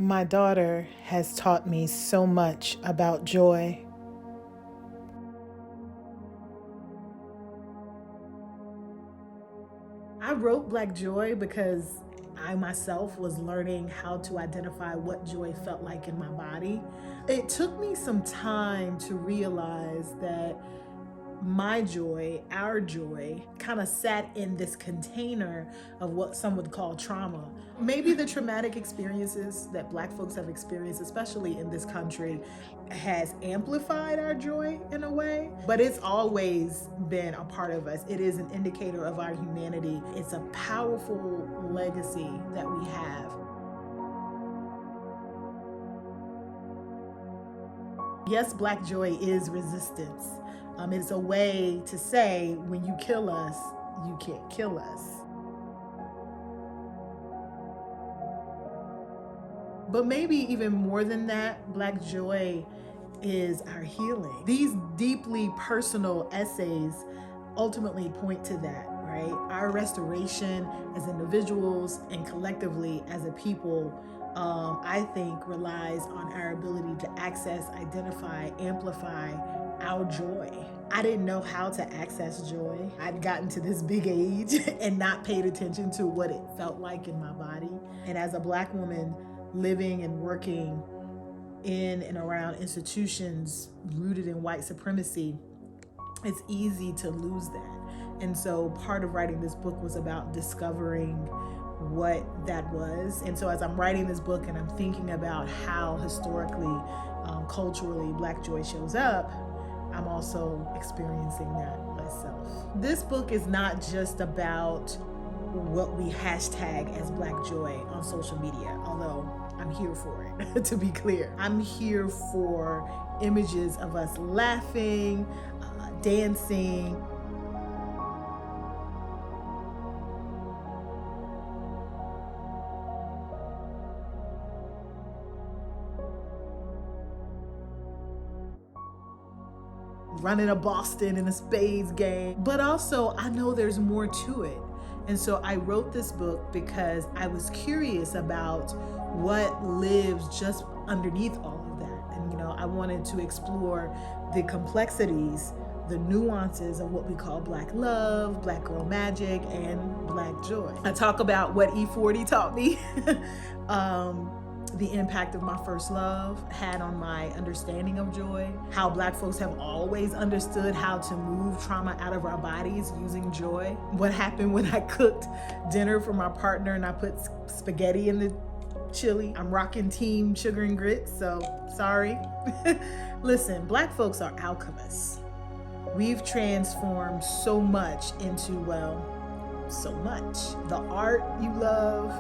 My daughter has taught me so much about joy. I wrote Black Joy because I myself was learning how to identify what joy felt like in my body. It took me some time to realize that my joy, our joy, kind of sat in this container of what some would call trauma. Maybe the traumatic experiences that Black folks have experienced, especially in this country, has amplified our joy in a way, but it's always been a part of us. It is an indicator of our humanity. It's a powerful legacy that we have. Yes, Black joy is resistance. It's a way to say, when you kill us, you can't kill us. But maybe even more than that, Black joy is our healing. These deeply personal essays ultimately point to that, right? Our restoration as individuals and collectively as a people, I think, relies on our ability to access, identify, amplify our joy. I didn't know how to access joy. I'd gotten to this big age and not paid attention to what it felt like in my body. And as a Black woman living and working in and around institutions rooted in white supremacy, it's easy to lose that. And so part of writing this book was about discovering what that was. And so as I'm writing this book and I'm thinking about how historically, culturally, Black joy shows up, I'm also experiencing that myself. This book is not just about what we hashtag as Black joy on social media, although I'm here for it, to be clear. I'm here for images of us laughing, dancing, running a Boston in a spades game. But also, I know there's more to it. And so I wrote this book because I was curious about what lives just underneath all of that. And, I wanted to explore the complexities, the nuances of what we call Black love, Black girl magic, and Black joy. I talk about what E40 taught me, the impact of my first love had on my understanding of joy, how Black folks have always understood how to move trauma out of our bodies using joy, what happened when I cooked dinner for my partner and I put spaghetti in the chili. I'm rocking team sugar and grits, so sorry. Listen, Black folks are alchemists. We've transformed so much into, so much. The art you love,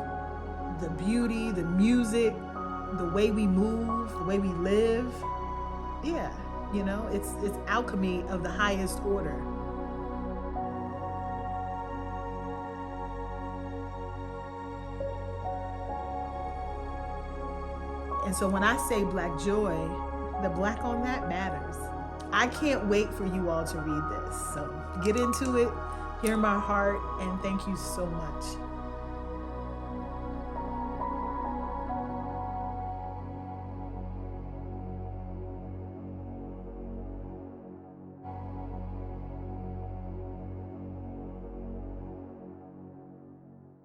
the beauty, the music, the way we move, the way we live. Yeah, it's alchemy of the highest order. And so when I say Black joy, the Black on that matters. I can't wait for you all to read this. So get into it, hear my heart, and thank you so much.